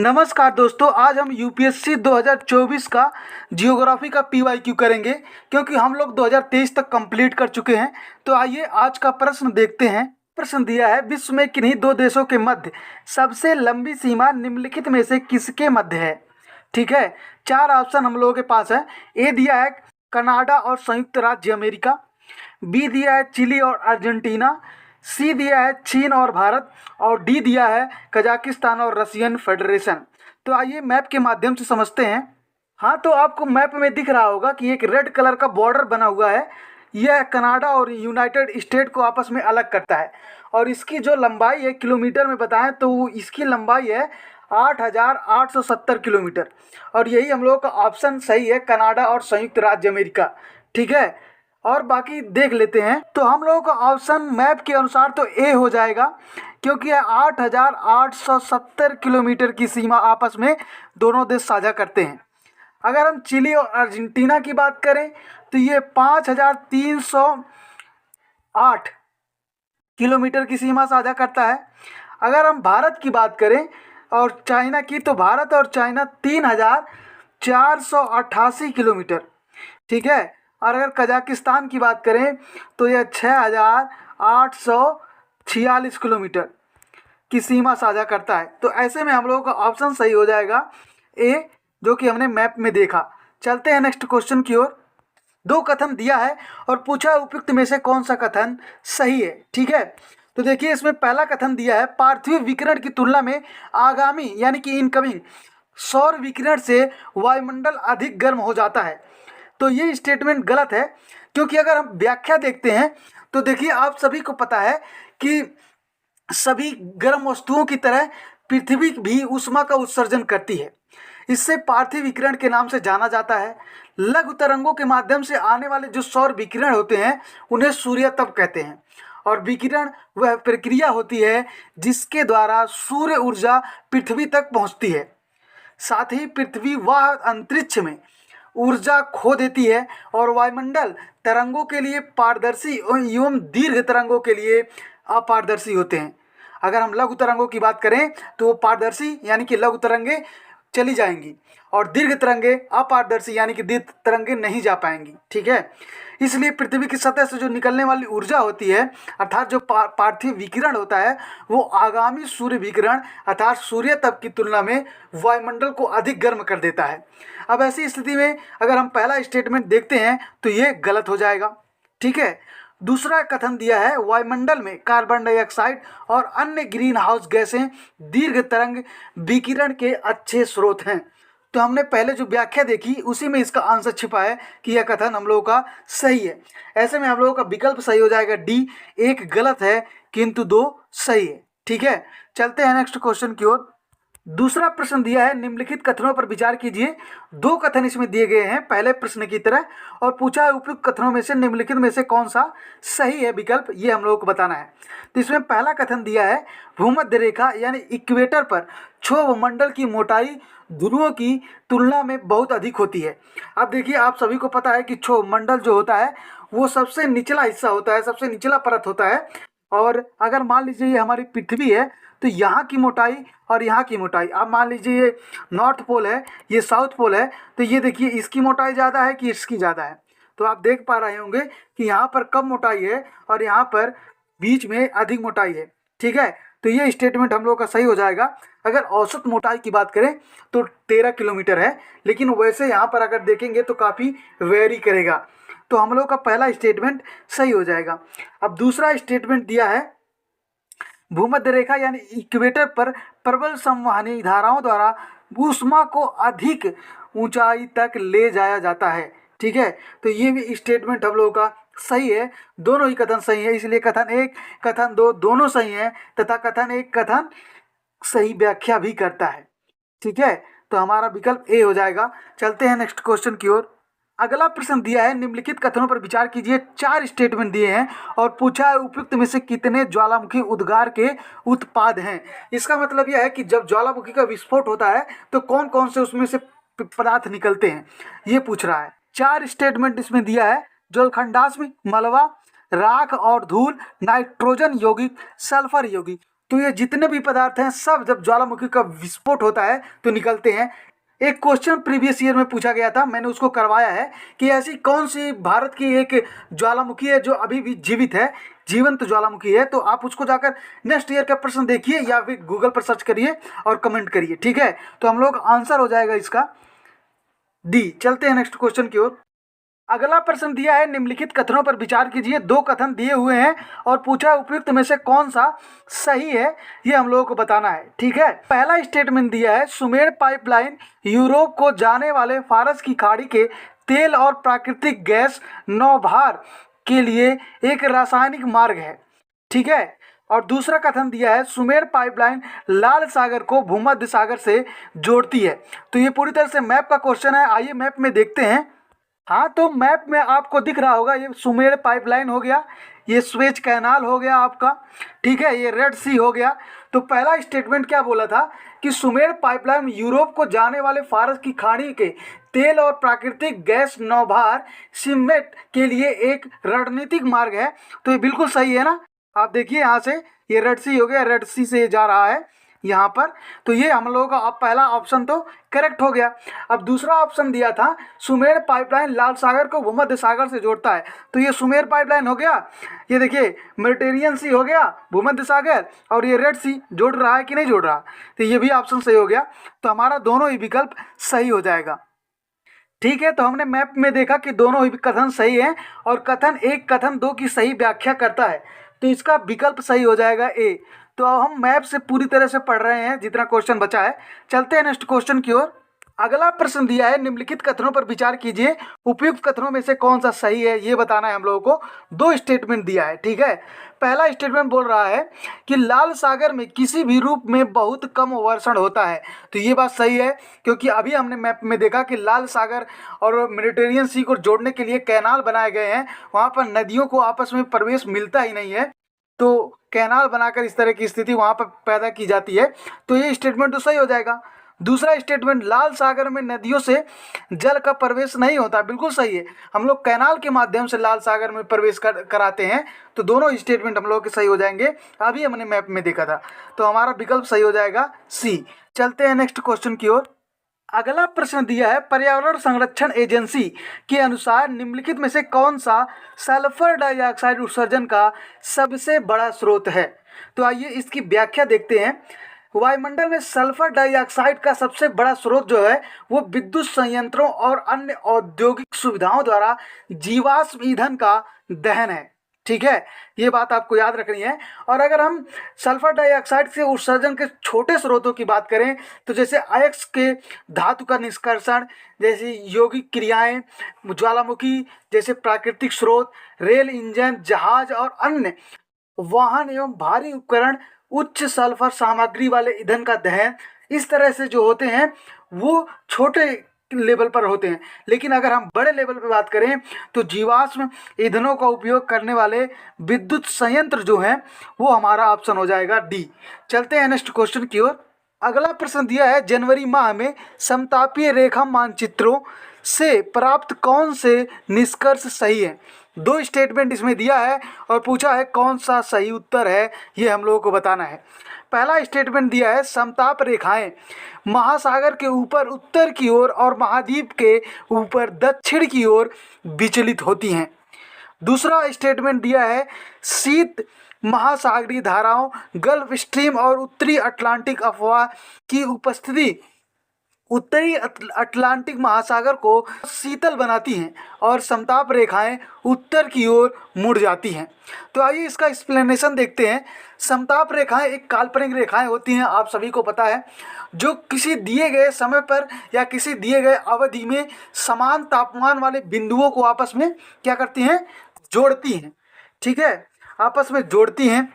नमस्कार दोस्तों, आज हम यूपीएससी 2024 का जियोग्राफी का पीवाईक्यू करेंगे क्योंकि हम लोग 2023 तक कंप्लीट कर चुके हैं। तो आइए आज का प्रश्न देखते हैं। प्रश्न दिया है, विश्व में किन्हीं दो देशों के मध्य सबसे लंबी सीमा निम्नलिखित में से किसके मध्य है। ठीक है, चार ऑप्शन हम लोगों के पास है। ए दिया है कनाडा और संयुक्त राज्य अमेरिका, बी दिया है चिली और अर्जेंटीना, सी दिया है चीन और भारत, और डी दिया है कजाकिस्तान और रशियन फेडरेशन। तो आइए मैप के माध्यम से समझते हैं। हाँ, तो आपको मैप में दिख रहा होगा कि एक रेड कलर का बॉर्डर बना हुआ है। यह कनाडा और यूनाइटेड स्टेट को आपस में अलग करता है और इसकी जो लंबाई है किलोमीटर में बताएं तो इसकी लंबाई है 8,870 किलोमीटर। और यही हम लोगों का ऑप्शन सही है, कनाडा और संयुक्त राज्य अमेरिका। ठीक है, और बाकी देख लेते हैं। तो हम लोगों का ऑप्शन मैप के अनुसार तो ए हो जाएगा क्योंकि 8,870 किलोमीटर की सीमा आपस में दोनों देश साझा करते हैं। अगर हम चिली और अर्जेंटीना की बात करें तो ये 5,308 किलोमीटर की सीमा साझा करता है। अगर हम भारत की बात करें और चाइना की, तो भारत और चाइना 3,488 किलोमीटर। ठीक है, और अगर कजाकिस्तान की बात करें तो यह 6,846 किलोमीटर की सीमा साझा करता है। तो ऐसे में हम लोगों का ऑप्शन सही हो जाएगा ए, जो कि हमने मैप में देखा। चलते हैं नेक्स्ट क्वेश्चन की ओर। दो कथन दिया है और पूछा उपयुक्त में से कौन सा कथन सही है। ठीक है, तो देखिए इसमें पहला कथन दिया है, पार्थिव विकिरण की तुलना में आगामी यानी कि इनकमिंग सौर विकिरण से वायुमंडल अधिक गर्म हो जाता है। तो ये स्टेटमेंट गलत है क्योंकि अगर हम व्याख्या देखते हैं तो देखिए आप सभी को पता है कि सभी गर्म वस्तुओं की तरह पृथ्वी भी ऊष्मा का उत्सर्जन करती है। इससे पार्थिव विकिरण के नाम से जाना जाता है। लघु तरंगों के माध्यम से आने वाले जो सौर विकिरण होते हैं उन्हें सूर्य तप कहते हैं। और विकिरण वह प्रक्रिया होती है जिसके द्वारा सूर्य ऊर्जा पृथ्वी तक पहुंचती है। साथ ही पृथ्वी वह अंतरिक्ष में ऊर्जा खो देती है और वायुमंडल तरंगों के लिए पारदर्शी एवं दीर्घ तरंगों के लिए अपारदर्शी होते हैं। अगर हम लघु तरंगों की बात करें तो वो पारदर्शी यानी कि लघु तरंगे चली जाएंगी और दीर्घ तरंगे अपारदर्शी यानी कि दीर्घ तरंगे नहीं जा पाएंगी। ठीक है, इसलिए पृथ्वी की सतह से जो निकलने वाली ऊर्जा होती है अर्थात जो पार्थिव विकिरण होता है वो आगामी सूर्य विकिरण अर्थात सूर्य तप की तुलना में वायुमंडल को अधिक गर्म कर देता है। अब ऐसी स्थिति में अगर हम पहला स्टेटमेंट देखते हैं तो ये गलत हो जाएगा। ठीक है, दूसरा कथन दिया है, वायुमंडल में कार्बन डाइऑक्साइड और अन्य ग्रीन हाउस गैसें दीर्घ तरंग विकिरण के अच्छे स्रोत हैं। तो हमने पहले जो व्याख्या देखी उसी में इसका आंसर छिपा है कि यह कथन हम लोगों का सही है। ऐसे में हम लोगों का विकल्प सही हो जाएगा डी, एक गलत है किंतु दो सही है। ठीक है, चलते हैं नेक्स्ट क्वेश्चन की ओर। दूसरा प्रश्न दिया है, निम्नलिखित कथनों पर विचार कीजिए। दो कथन इसमें दिए गए हैं पहले प्रश्न की तरह और पूछा है उपयुक्त कथनों में से निम्नलिखित में से कौन सा सही है विकल्प, ये हम लोगों को बताना है। तो इसमें पहला कथन दिया है, भूमध्य रेखा यानी इक्वेटर पर क्षोभ मंडल की मोटाई ध्रुवों की तुलना में बहुत अधिक होती है। अब देखिए आप सभी को पता है कि क्षोभ मंडल जो होता है वो सबसे निचला हिस्सा होता है, सबसे निचला परत होता है। और अगर मान लीजिए ये हमारी पृथ्वी है तो यहाँ की मोटाई और यहाँ की मोटाई, अब मान लीजिए ये नॉर्थ पोल है, ये साउथ पोल है, तो ये देखिए इसकी मोटाई ज़्यादा है कि इसकी ज़्यादा है। तो आप देख पा रहे होंगे कि यहाँ पर कम मोटाई है और यहाँ पर बीच में अधिक मोटाई है। ठीक है, तो ये स्टेटमेंट हम लोग का सही हो जाएगा। अगर औसत मोटाई की बात करें तो 13 किलोमीटर है, लेकिन वैसे यहाँ पर अगर देखेंगे तो काफ़ी वेरी करेगा। तो हम लोग का पहला स्टेटमेंट सही हो जाएगा। अब दूसरा स्टेटमेंट दिया है, भूमध्य रेखा यानी इक्वेटर पर प्रबल संवहनी धाराओं द्वारा ऊष्मा को अधिक ऊंचाई तक ले जाया जाता है। ठीक है, तो ये भी स्टेटमेंट हम लोगों का सही है। दोनों ही कथन सही है, इसलिए कथन एक कथन दो दोनों सही हैं तथा कथन एक कथन सही व्याख्या भी करता है। ठीक है, तो हमारा विकल्प ए हो जाएगा। चलते हैं नेक्स्ट क्वेश्चन की ओर। अगला प्रश्न दिया है, निम्नलिखित कथनों पर विचार कीजिए। चार स्टेटमेंट दिए हैं और पूछा है उपयुक्त में से कितने ज्वालामुखी उद्गार के उत्पाद हैं। इसका मतलब यह है कि जब ज्वालामुखी का विस्फोट होता है तो कौन कौन से उसमें से पदार्थ निकलते हैं, ये पूछ रहा है। चार स्टेटमेंट इसमें दिया है, जलखंडाश्म, मलबा, राख और धूल, नाइट्रोजन यौगिक, सल्फर यौगिक। तो ये जितने भी पदार्थ हैं सब जब ज्वालामुखी का विस्फोट होता है तो निकलते हैं। एक क्वेश्चन प्रीवियस ईयर में पूछा गया था, मैंने उसको करवाया है कि ऐसी कौन सी भारत की एक ज्वालामुखी है जो अभी भी जीवित है, जीवंत ज्वालामुखी है। तो आप उसको जाकर नेक्स्ट ईयर का प्रश्न देखिए या फिर गूगल पर सर्च करिए और कमेंट करिए, ठीक है। तो हम लोग आंसर हो जाएगा इसका डी। चलते हैं नेक्स्ट क्वेश्चन की ओर। अगला प्रश्न दिया है, निम्नलिखित कथनों पर विचार कीजिए। दो कथन दिए हुए हैं और पूछा है उपयुक्त में से कौन सा सही है, ये हम लोगों को बताना है, ठीक है। पहला स्टेटमेंट दिया है, सुमेर पाइपलाइन यूरोप को जाने वाले फारस की खाड़ी के तेल और प्राकृतिक गैस नौभार के लिए एक रासायनिक मार्ग है, ठीक है। और दूसरा कथन दिया है, सुमेर पाइपलाइन लाल सागर को भूमध्य सागर से जोड़ती है। तो ये पूरी तरह से मैप का क्वेश्चन है, आइए मैप में देखते हैं। हाँ, तो मैप में आपको दिख रहा होगा, ये सुमेर पाइपलाइन हो गया, ये स्वेज कैनाल हो गया आपका, ठीक है, ये रेड सी हो गया। तो पहला स्टेटमेंट क्या बोला था कि सुमेर पाइपलाइन यूरोप को जाने वाले फारस की खाड़ी के तेल और प्राकृतिक गैस नौभार सिमेंट के लिए एक रणनीतिक मार्ग है। तो ये बिल्कुल सही है ना। आप देखिए यहाँ से ये रेड सी हो गया, रेड सी से जा रहा है यहाँ पर। तो ये हम लोगों का पहला ऑप्शन तो करेक्ट हो गया। अब दूसरा ऑप्शन दिया था, सुमेर पाइपलाइन लाल सागर को भूमध्य सागर से जोड़ता है। तो ये सुमेर पाइपलाइन हो गया, ये देखिए मेडिटेरियन सी हो गया, भूमध्य सागर, और ये रेड सी जोड़ रहा है कि नहीं जोड़ रहा, तो ये भी ऑप्शन सही हो गया। तो हमारा दोनों ही विकल्प सही हो जाएगा, ठीक है। तो हमने मैप में देखा कि दोनों ही कथन सही हैं और कथन एक कथन दो की सही व्याख्या करता है, तो इसका विकल्प सही हो जाएगा ए। तो अब हम मैप से पूरी तरह से पढ़ रहे हैं जितना क्वेश्चन बचा है। चलते हैं नेक्स्ट क्वेश्चन की ओर। अगला प्रश्न दिया है, निम्नलिखित कथनों पर विचार कीजिए, उपयुक्त कथनों में से कौन सा सही है, ये बताना है हम लोगों को। दो स्टेटमेंट दिया है, ठीक है। पहला स्टेटमेंट बोल रहा है कि लाल सागर में किसी भी रूप में बहुत कम वर्षण होता है। तो ये बात सही है, क्योंकि अभी हमने मैप में देखा कि लाल सागर और मेडिटेरियन सी को जोड़ने के लिए कैनाल बनाए गए हैं, वहाँ पर नदियों को आपस में प्रवेश मिलता ही नहीं है, तो कैनाल बनाकर इस तरह की स्थिति वहाँ पर पैदा की जाती है। तो ये स्टेटमेंट तो सही हो जाएगा। दूसरा स्टेटमेंट, लाल सागर में नदियों से जल का प्रवेश नहीं होता, बिल्कुल सही है। हम लोग कैनाल के माध्यम से लाल सागर में प्रवेश कराते हैं। तो दोनों स्टेटमेंट हम लोग के सही हो जाएंगे, अभी हमने मैप में देखा था। तो हमारा विकल्प सही हो जाएगा सी। चलते हैं नेक्स्ट क्वेश्चन की ओर। अगला प्रश्न दिया है, पर्यावरण संरक्षण एजेंसी के अनुसार निम्नलिखित में से कौन सा सल्फर डाइऑक्साइड उत्सर्जन का सबसे बड़ा स्रोत है। तो आइए इसकी व्याख्या देखते हैं। वायुमंडल में सल्फर डाइऑक्साइड का सबसे बड़ा स्रोत जो है वो विद्युत संयंत्रों और अन्य औद्योगिक सुविधाओं द्वारा जीवाश्म ईंधन का दहन है, ठीक है। ये बात आपको याद रखनी है। और अगर हम सल्फर डाइऑक्साइड से उत्सर्जन के छोटे स्रोतों की बात करें तो जैसे अयस्क के धातु का निष्कर्षण, जैसी यौगिक क्रियाएं, ज्वालामुखी जैसे प्राकृतिक स्रोत, रेल इंजन, जहाज और अन्य वाहन एवं भारी उपकरण उच्च सल्फर सामग्री वाले ईंधन का दहन, इस तरह से जो होते हैं वो छोटे लेवल पर होते हैं। लेकिन अगर हम बड़े लेवल पर बात करें तो जीवाश्म ईंधनों का उपयोग करने वाले विद्युत संयंत्र जो हैं वो हमारा ऑप्शन हो जाएगा डी। चलते हैं नेक्स्ट क्वेश्चन की ओर। अगला प्रश्न दिया है, जनवरी माह में समतापीय रेखा मानचित्रों से प्राप्त कौन से निष्कर्ष सही है। दो स्टेटमेंट इसमें दिया है और पूछा है कौन सा सही उत्तर है, ये हम लोगों को बताना है। पहला स्टेटमेंट दिया है, समताप रेखाएं महासागर के ऊपर उत्तर की ओर और महाद्वीप के ऊपर दक्षिण की ओर विचलित होती हैं। दूसरा स्टेटमेंट दिया है, शीत महासागरीय धाराओं गल्फ स्ट्रीम और उत्तरी अटलांटिक अफवाह की उपस्थिति उत्तरी अटलांटिक महासागर को शीतल बनाती हैं और समताप रेखाएं उत्तर की ओर मुड़ जाती हैं। तो आइए इसका एक्सप्लेनेशन देखते हैं। समताप रेखाएं एक काल्पनिक रेखाएं होती हैं, आप सभी को पता है, जो किसी दिए गए समय पर या किसी दिए गए अवधि में समान तापमान वाले बिंदुओं को आपस में क्या करती हैं, जोड़ती हैं, ठीक है, आपस में जोड़ती हैं।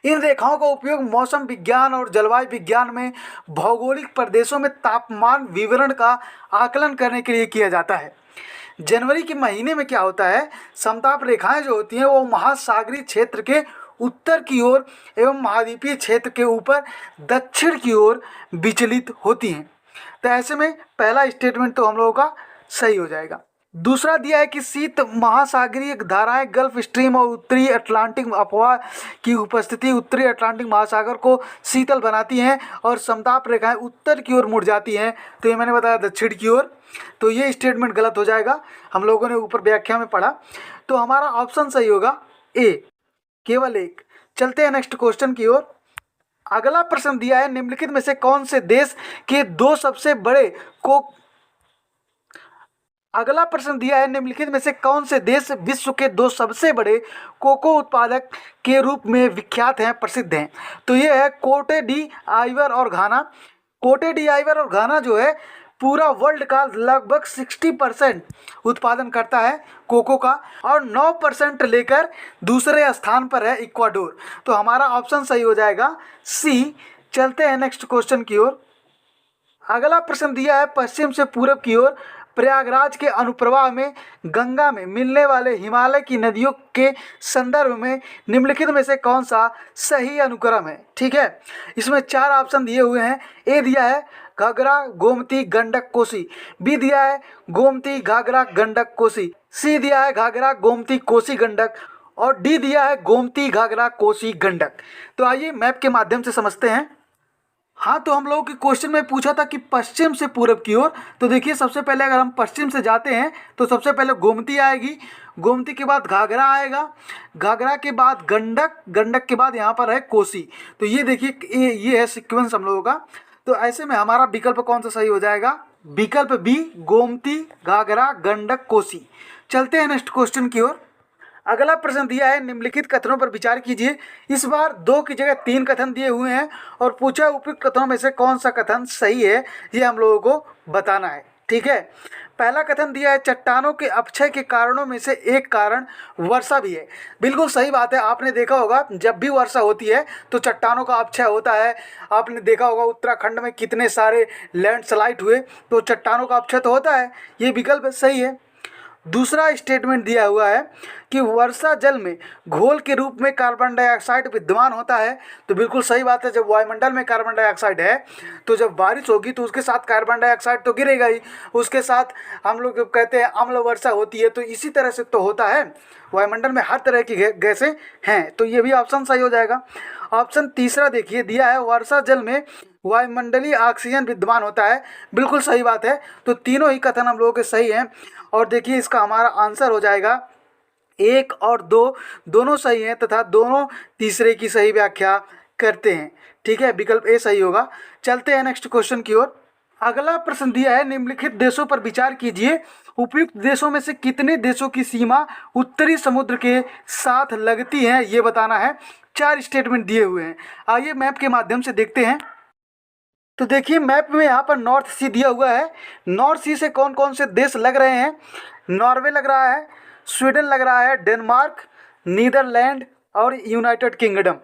इन रेखाओं का उपयोग मौसम विज्ञान और जलवायु विज्ञान में भौगोलिक प्रदेशों में तापमान विवरण का आकलन करने के लिए किया जाता है। जनवरी के महीने में क्या होता है, समताप रेखाएं जो होती हैं वो महासागरीय क्षेत्र के उत्तर की ओर एवं महाद्वीपीय क्षेत्र के ऊपर दक्षिण की ओर विचलित होती हैं। तो ऐसे में पहला स्टेटमेंट तो हम लोगों का सही हो जाएगा। दूसरा दिया है कि शीत महासागरीय धाराएं गल्फ स्ट्रीम और उत्तरी अटलांटिक अफवाह की उपस्थिति उत्तरी अटलांटिक महासागर को शीतल बनाती हैं और समताप रेखाएं उत्तर की ओर मुड़ जाती हैं। तो ये मैंने बताया दक्षिण की ओर, तो ये स्टेटमेंट गलत हो जाएगा, हम लोगों ने ऊपर व्याख्या में पढ़ा। तो हमारा ऑप्शन सही होगा ए, केवल एक। चलते हैं नेक्स्ट क्वेश्चन की ओर। अगला प्रश्न दिया है निम्नलिखित में से कौन से देश के दो सबसे बड़े को अगला प्रश्न दिया है निम्नलिखित में से कौन से देश विश्व के दो सबसे बड़े कोको उत्पादक के रूप में विख्यात हैं, प्रसिद्ध हैं। तो ये है कोटे डी आइवर और घाना। कोटे डी आइवर और घाना जो है पूरा वर्ल्ड का लगभग 60% उत्पादन करता है कोको का, और 9% लेकर दूसरे स्थान पर है इक्वाडोर। तो हमारा ऑप्शन सही हो जाएगा सी। चलते हैं नेक्स्ट क्वेश्चन की ओर। अगला प्रश्न दिया है पश्चिम से पूरब की ओर प्रयागराज के अनुप्रवाह में गंगा में मिलने वाले हिमालय की नदियों के संदर्भ में निम्नलिखित में से कौन सा सही अनुक्रम है। ठीक है, इसमें 4 ऑप्शन दिए हुए हैं। ए दिया है घाघरा गोमती गंडक कोसी, बी दिया है गोमती घाघरा गंडक कोसी, सी दिया है घाघरा गोमती कोसी गंडक, और डी दिया है गोमती घाघरा कोसी गंडक। तो आइए मैप के माध्यम से समझते हैं। हाँ, तो हम लोगों के क्वेश्चन में पूछा था कि पश्चिम से पूरब की ओर। तो देखिए सबसे पहले अगर हम पश्चिम से जाते हैं तो सबसे पहले गोमती आएगी, गोमती के बाद घाघरा आएगा, घाघरा के बाद गंडक, गंडक के बाद यहाँ पर है कोसी। तो ये देखिए ये है सीक्वेंस हम लोगों का। तो ऐसे में हमारा विकल्प कौन सा सही हो जाएगा, विकल्प बी गोमती घाघरा गंडक कोसी। चलते हैं नेक्स्ट क्वेश्चन की ओर। अगला प्रश्न दिया है निम्नलिखित कथनों पर विचार कीजिए। इस बार 2 की जगह 3 कथन दिए हुए हैं और पूछा उपयुक्त कथनों में से कौन सा कथन सही है, ये हम लोगों को बताना है। ठीक है, पहला कथन दिया है चट्टानों के अपक्षय के कारणों में से एक कारण वर्षा भी है। बिल्कुल सही बात है, आपने देखा होगा जब भी वर्षा होती है तो चट्टानों का अपक्षय होता है। आपने देखा होगा उत्तराखंड में कितने सारे लैंडस्लाइड हुए, तो चट्टानों का अपक्षय तो होता है। ये विकल्प सही है। दूसरा स्टेटमेंट दिया हुआ है कि वर्षा जल में घोल के रूप में कार्बन डाइऑक्साइड विद्यमान होता है। तो बिल्कुल सही बात है, जब वायुमंडल में कार्बन डाइऑक्साइड है तो जब बारिश होगी तो उसके साथ कार्बन डाइऑक्साइड तो गिरेगा ही, उसके साथ हम लोग कहते हैं अम्ल वर्षा होती है। तो इसी तरह से तो होता है, वायुमंडल में हर तरह की गैसें हैं। तो ये भी ऑप्शन सही हो जाएगा। ऑप्शन तीसरा देखिए दिया है वर्षा जल में वायुमंडलीय ऑक्सीजन विद्यमान होता है। बिल्कुल सही बात है। तो तीनों ही कथन हम लोगों के सही हैं। और देखिए इसका हमारा आंसर हो जाएगा 1 और 2 दोनों सही हैं तथा दोनों तीसरे की सही व्याख्या करते हैं। ठीक है, विकल्प ए सही होगा। चलते हैं नेक्स्ट क्वेश्चन की ओर। अगला प्रश्न दिया है निम्नलिखित देशों पर विचार कीजिए। उपयुक्त देशों में से कितने देशों की सीमा उत्तरी समुद्र के साथ लगती है, ये बताना है। 4 स्टेटमेंट दिए हुए हैं, आइए मैप के माध्यम से देखते हैं। तो देखिए मैप में यहाँ पर नॉर्थ सी दिया हुआ है। नॉर्थ सी से कौन कौन से देश लग रहे हैं, नॉर्वे लग रहा है, स्वीडन लग रहा है, डेनमार्क, नीदरलैंड और यूनाइटेड किंगडम।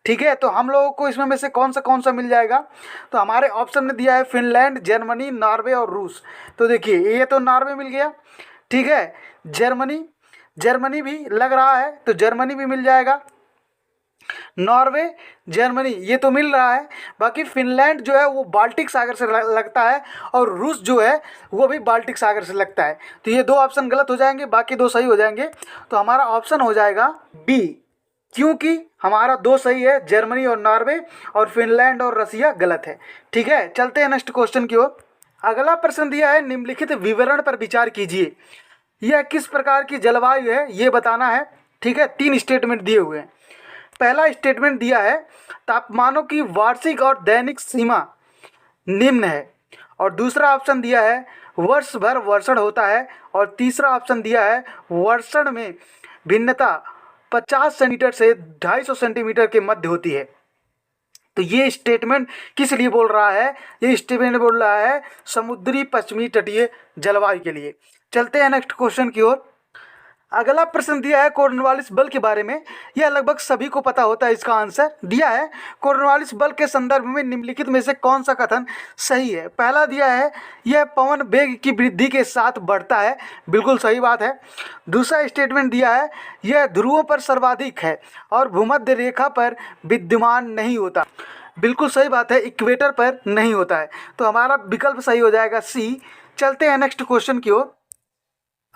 ठीक है, तो हम लोगों को इसमें में से कौन सा मिल जाएगा। तो हमारे ऑप्शन में दिया है फिनलैंड, जर्मनी, नॉर्वे और रूस। तो देखिए ये तो नॉर्वे मिल गया। ठीक है, जर्मनी भी लग रहा है, तो जर्मनी भी मिल जाएगा। नॉर्वे, जर्मनी ये तो मिल रहा है। बाकी फिनलैंड जो है वो बाल्टिक सागर से लगता है, और रूस जो है वो भी बाल्टिक सागर से लगता है। तो ये 2 ऑप्शन गलत हो जाएंगे, बाकी 2 सही हो जाएंगे। तो हमारा ऑप्शन हो जाएगा बी, क्योंकि हमारा 2 सही है, जर्मनी और नॉर्वे, और फिनलैंड और रसिया गलत है। ठीक है, चलते हैं नेक्स्ट क्वेश्चन की ओर। अगला प्रश्न दिया है निम्नलिखित विवरण पर विचार कीजिए। यह किस प्रकार की जलवायु है, ये बताना है। ठीक है, 3 स्टेटमेंट दिए हुए हैं। पहला स्टेटमेंट दिया है तापमानों की वार्षिक और दैनिक सीमा निम्न है, और दूसरा ऑप्शन दिया है वर्ष भर वर्षण होता है, और तीसरा ऑप्शन दिया है वर्षण में भिन्नता 50 सेंटीमीटर से 250 सेंटीमीटर के मध्य होती है। तो ये स्टेटमेंट किस लिए बोल रहा है, ये स्टेटमेंट बोल रहा है समुद्री पश्चिमी तटीय जलवायु के लिए। चलते हैं नेक्स्ट क्वेश्चन की ओर। अगला प्रश्न दिया है कॉर्नवालिस बल के बारे में। यह लगभग सभी को पता होता है, इसका आंसर दिया है कॉर्नवालिस बल के संदर्भ में निम्नलिखित में से कौन सा कथन सही है। पहला दिया है यह पवन वेग की वृद्धि के साथ बढ़ता है, बिल्कुल सही बात है। दूसरा स्टेटमेंट दिया है यह ध्रुवों पर सर्वाधिक है और भूमध्य रेखा पर विद्यमान नहीं होता, बिल्कुल सही बात है, इक्वेटर पर नहीं होता है। तो हमारा विकल्प सही हो जाएगा सी। चलते हैं नेक्स्ट क्वेश्चन की ओर।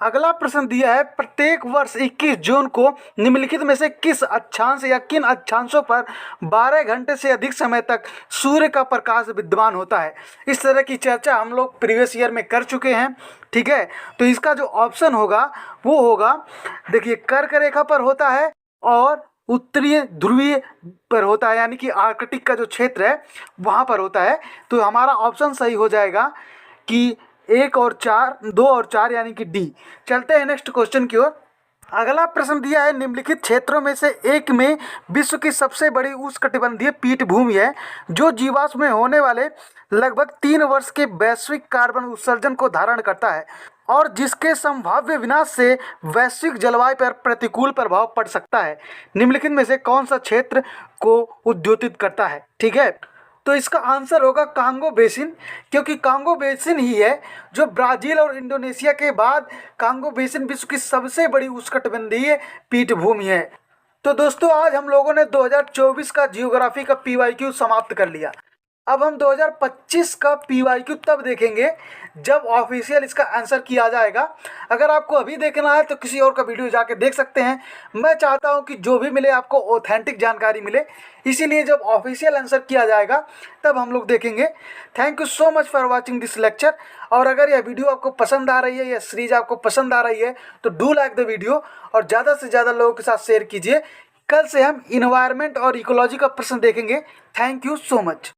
अगला प्रश्न दिया है, प्रत्येक वर्ष 21 जून को निम्नलिखित में से किस अक्षांश या किन अक्षांशों पर 12 घंटे से अधिक समय तक सूर्य का प्रकाश विद्यमान होता है। इस तरह की चर्चा हम लोग प्रीवियस ईयर में कर चुके हैं, ठीक है। तो इसका जो ऑप्शन होगा वो होगा, देखिए, कर्क रेखा पर होता है और उत्तरीय ध्रुवीय पर होता है, यानी कि आर्कटिक का जो क्षेत्र है वहाँ पर होता है। तो हमारा ऑप्शन सही हो जाएगा कि 1 और 4, 2 और 4, यानी कि डी। चलते हैं नेक्स्ट क्वेश्चन की ओर। अगला प्रश्न दिया है, निम्नलिखित क्षेत्रों में से एक में विश्व की सबसे बड़ी उष्णकटिबंधीय पीठभूमि है जो जीवाश्म में होने वाले लगभग 3 वर्ष के वैश्विक कार्बन उत्सर्जन को धारण करता है और जिसके संभाव्य विनाश से वैश्विक जलवायु पर प्रतिकूल प्रभाव पड़ सकता है। निम्नलिखित में से कौन सा क्षेत्र को उद्योतित करता है, ठीक है। तो इसका आंसर होगा कांगो बेसिन, क्योंकि कांगो बेसिन ही है जो ब्राज़ील और इंडोनेशिया के बाद कांगो बेसिन विश्व की सबसे बड़ी उष्णकटिबंधीय पीठभूमि है। तो दोस्तों, आज हम लोगों ने 2024 का जियोग्राफी का पीवाईक्यू समाप्त कर लिया। अब हम 2025 का पीवाईक्यू तब देखेंगे जब ऑफिशियल इसका आंसर किया जाएगा। अगर आपको अभी देखना है तो किसी और का वीडियो जाके देख सकते हैं। मैं चाहता हूं कि जो भी मिले आपको ऑथेंटिक जानकारी मिले, इसीलिए जब ऑफिशियल आंसर किया जाएगा तब हम लोग देखेंगे। Thank you so much for watching this lecture. और अगर यह वीडियो आपको पसंद आ रही है या सीरीज आपको पसंद आ रही है तो डू लाइक द वीडियो और ज़्यादा से ज़्यादा लोगों के साथ शेयर कीजिए। कल से हम इन्वायरमेंट और इकोलॉजी का प्रश्न देखेंगे। Thank you so much.